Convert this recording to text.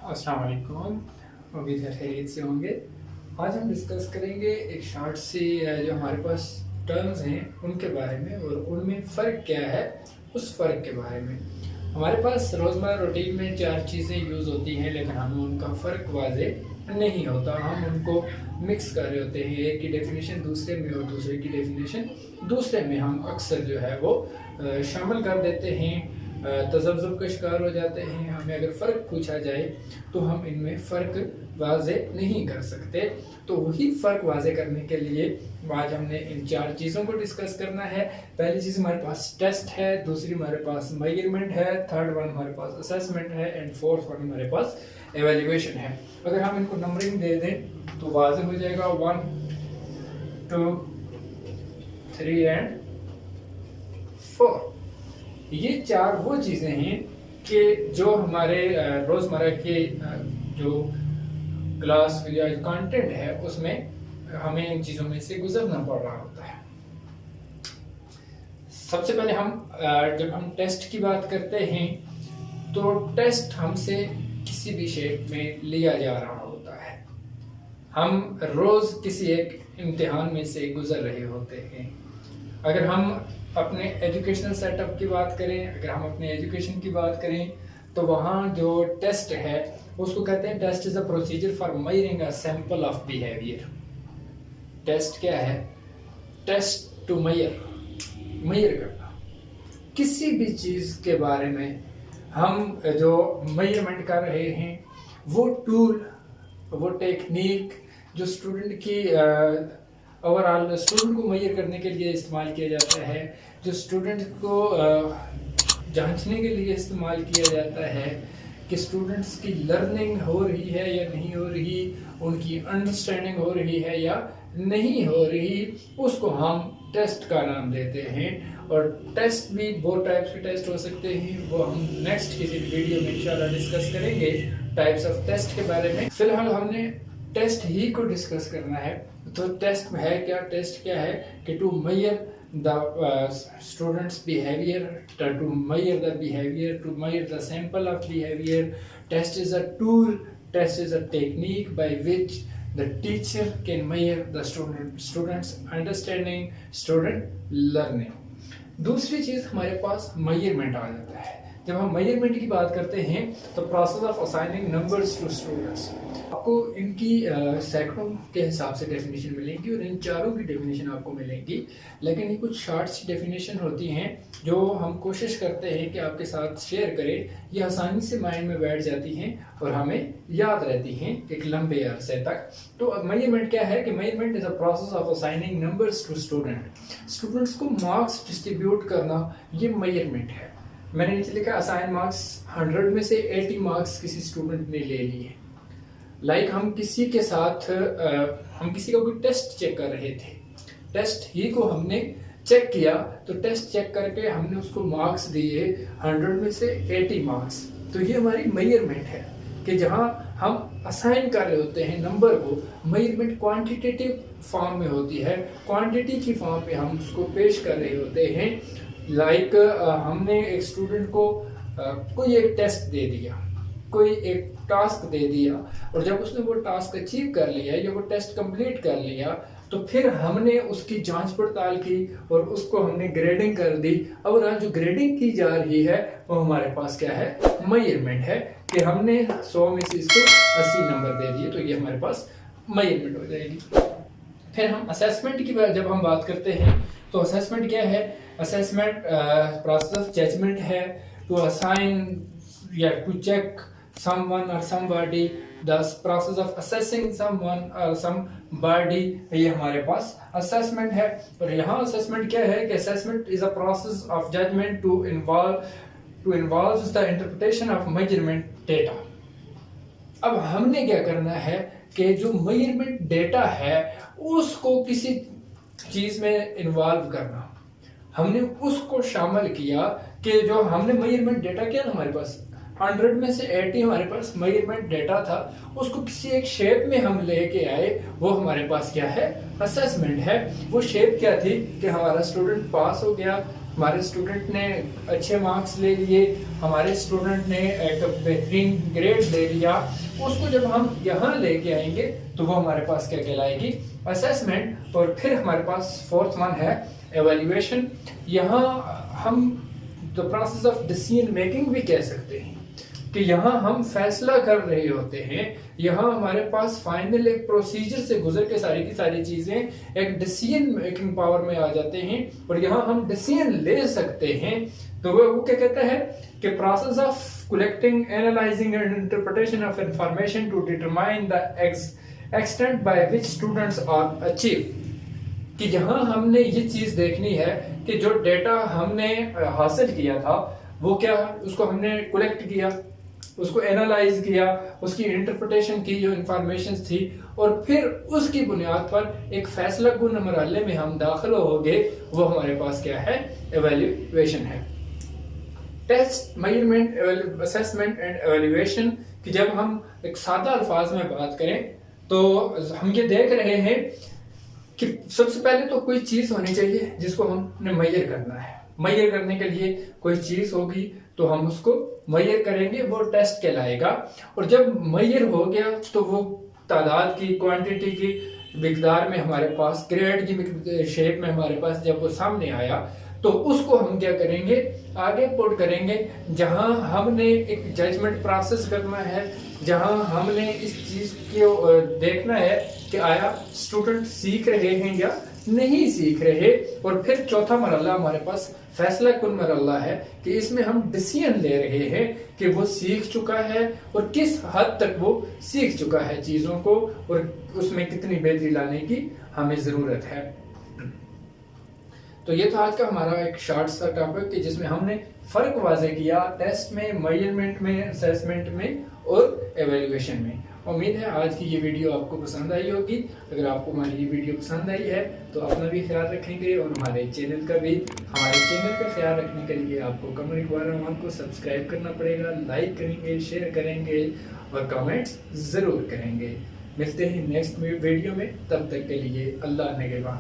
अस्सलाम वालेकुम। उम्मीद है खैरियत से होंगे। आज हम डिस्कस करेंगे एक शॉर्ट सी जो हमारे पास टर्म्स हैं उनके बारे में और उनमें फ़र्क क्या है उस फ़र्क के बारे में। हमारे पास रोज़मर्रा रूटीन में चार चीज़ें यूज़ होती हैं लेकिन हमें उनका फ़र्क वाज़े नहीं होता। हम उनको मिक्स कर रहे होते हैं, एक की डेफिनेशन दूसरे में और दूसरे की डेफिनेशन दूसरे में हम अक्सर जो है वो शामिल कर देते हैं, तज़ब्ज़ुब का शिकार हो जाते हैं। हमें अगर फ़र्क पूछा जाए तो हम इनमें फ़र्क वाज़े नहीं कर सकते। तो वही फ़र्क वाज़े करने के लिए आज हमने इन चार चीज़ों को डिस्कस करना है। पहली चीज़ हमारे पास टेस्ट है, दूसरी हमारे पास मेजरमेंट है, थर्ड वन हमारे पास असेसमेंट है एंड फोर्थ वन हमारे पास एवेल्युएशन है। अगर हम इनको नंबरिंग दे दें तो वाज़े हो जाएगा 1 2 3 एंड 4। ये चार वो चीज़ें हैं कि जो हमारे रोज़मर्रा के जो क्लास या कंटेंट है उसमें हमें इन चीज़ों में से गुजरना पड़ रहा होता है। सबसे पहले हम जब हम टेस्ट की बात करते हैं तो टेस्ट हमसे किसी भी शेप में लिया जा रहा होता है। हम रोज़ किसी एक इम्तिहान में से गुजर रहे होते हैं। अगर हम अपने एजुकेशनल सेटअप की बात करें, अगर हम अपने एजुकेशन की बात करें तो वहाँ जो टेस्ट है उसको कहते हैं test is a procedure for measuring a sample of behaviour. Test क्या है? टेस्ट टू मेजर करना किसी भी चीज़ के बारे में। हम जो मेजरमेंट कर रहे हैं वो टूल, वो टेक्निक जो स्टूडेंट की ओवरऑल स्टूडेंट को मेजर करने के लिए इस्तेमाल किया जाता है, जो स्टूडेंट को जांचने के लिए इस्तेमाल किया जाता है कि स्टूडेंट्स की लर्निंग हो रही है या नहीं हो रही, उनकी अंडरस्टैंडिंग हो रही है या नहीं हो रही, उसको हम टेस्ट का नाम देते हैं। और टेस्ट भी बहुत टाइप्स के टेस्ट हो सकते हैं, वो हम नेक्स्ट किसी वीडियो में इंशाल्लाह डिस्कस करेंगे टाइप्स ऑफ टेस्ट के बारे में। फिलहाल हमने टेस्ट ही को डिस्कस करना है। तो टेस्ट है क्या? टेस्ट क्या है कि to measure the students behavior, to measure the behavior, to measure the sample of behavior. Test is a tool, test is a technique by which the teacher can measure the students understanding, student learning. दूसरी चीज हमारे पास measurement आ जाता है। जब हम measurement की बात करते हैं तो process of assigning numbers to students, आपको इनकी सैकड़ों के हिसाब से डेफिनेशन मिलेंगी और इन चारों की डेफिनेशन आपको मिलेंगी, लेकिन ये कुछ शॉर्ट सी डेफिनेशन होती हैं जो हम कोशिश करते हैं कि आपके साथ शेयर करें। ये आसानी से माइंड में बैठ जाती हैं और हमें याद रहती हैं एक लंबे अरसे तक। तो मेजरमेंट क्या है कि measurement is a process of assigning numbers to students को मार्क्स डिस्ट्रीब्यूट करना, ये मेजरमेंट है। मैंने नीचे लिखा असाइन मार्क्स, 100 में से 80 मार्क्स किसी स्टूडेंट ने ले लिए। लाइक हम किसी के साथ हम किसी का कोई टेस्ट चेक कर रहे थे, टेस्ट ही को हमने चेक किया, तो टेस्ट चेक करके हमने उसको मार्क्स दिए 100 में से 80 मार्क्स। तो ये हमारी मेजरमेंट है कि जहाँ हम असाइन कर रहे होते हैं नंबर को। मेजरमेंट क्वांटिटेटिव फॉर्म में होती है, क्वांटिटी की फॉर्म में हम उसको पेश कर रहे होते हैं। लाइक हमने एक स्टूडेंट को कोई एक टेस्ट दे दिया, कोई एक टास्क दे दिया, और जब उसने वो टास्क अचीव कर लिया या वो टेस्ट कंप्लीट कर लिया तो फिर हमने उसकी जांच पड़ताल की और उसको हमने ग्रेडिंग कर दी। अब जो ग्रेडिंग की जा रही है वो हमारे पास क्या है? मेजरमेंट है कि हमने 100 में से इसको 80 नंबर दे दिए, तो ये हमारे पास मेजरमेंट हो जाएगी। फिर हम असेसमेंट की जब हम बात करते हैं तो असेसमेंट क्या है? असेसमेंट प्रोसेस ऑफ जजमेंट है, टू असाइन या to check someone or somebody, the process of assessing someone or somebody, ये हमारे पास assessment है। और यहाँ assessment क्या है कि assessment is a process of judgment to involves the interpretation of measurement data। अब हमने क्या करना है कि जो measurement data है उसको किसी चीज में इन्वॉल्व करना। हमने उसको शामिल किया कि जो हमने मेजरमेंट डेटा किया ना, हमारे पास 100 में से 80 हमारे पास मेजरमेंट डेटा था, उसको किसी एक शेप में हम लेके आए, वो हमारे पास क्या है? असेसमेंट है। वो शेप क्या थी कि हमारा स्टूडेंट पास हो गया, हमारे स्टूडेंट ने अच्छे मार्क्स ले लिए, हमारे स्टूडेंट ने एक बेहतरीन ग्रेड ले लिया, उसको जब हम यहाँ लेके आएंगे तो वो हमारे पास क्या कहलाएगी, असेसमेंट। और फिर हमारे पास फोर्थ वन है एवेल्युएशन। यहाँ हम the process of decision making भी कह सकते हैं कि यहाँ हम फैसला कर रहे होते हैं, यहाँ हमारे पास फाइनल एक प्रोसीजर से गुजर के सारी की सारी चीजें एक डिसीजन मेकिंग पावर में आ जाते हैं और यहाँ हम डिसीजन ले सकते हैं। तो वो क्या कहता है कि process of collecting, analysing and interpretation of information to determine the extent by which students are achieve. कि यहाँ हमने ये चीज देखनी है कि जो डेटा हमने हासिल किया था वो क्या, उसको हमने कलेक्ट किया, उसको एनालाइज किया, उसकी इंटरप्रिटेशन की जो इंफॉर्मेशन थी, और फिर उसकी बुनियाद पर एक फैसला कुन मरहले में हम दाखिल हो गए, वो हमारे पास क्या है, एवेल्युएशन है। Test, measurement, assessment and evaluation कि जब हम एक सादा अल्फाज में बात करें तो हम ये देख रहे हैं कि सबसे पहले तो कोई चीज होनी चाहिए जिसको हमने मेजर करना है। मेजर करने के लिए कोई चीज होगी तो हम उसको मेजर करेंगे, वो टेस्ट कहलाएगा। और जब मेजर हो गया तो वो तादाद की, क्वांटिटी की मिकदार में हमारे पास, ग्रेड की शेप में हमारे पास जब वो सामने आया तो उसको हम क्या करेंगे, आगे पुट करेंगे, जहां हमने एक जजमेंट प्रोसेस करना है, जहां हमने इस चीज को देखना है कि आया स्टूडेंट सीख रहे हैं या नहीं सीख रहे। और फिर चौथा मरहला हमारे पास फैसला कुन मरहला है कि इसमें हम डिसीजन ले रहे हैं कि वो सीख चुका है और किस हद तक वो सीख चुका है चीजों को, और उसमें कितनी बेहतरी लाने की हमें जरूरत है। तो ये था आज का हमारा एक शॉर्ट सा टॉपिक कि जिसमें हमने फर्क वाज़े किया टेस्ट में, मेजरमेंट में, असेसमेंट में और एवेल्युएशन में। उम्मीद है आज की ये वीडियो आपको पसंद आई होगी। अगर आपको हमारी ये वीडियो पसंद आई है तो अपना भी ख्याल रखेंगे और हमारे चैनल का ख्याल रखने के लिए आपको कमेंट वाला को सब्सक्राइब करना पड़ेगा, लाइक करेंगे, शेयर करेंगे और कमेंट्स ज़रूर करेंगे। मिलते हैं नेक्स्ट वीडियो में, तब तक के लिए अल्लाह निगहबान।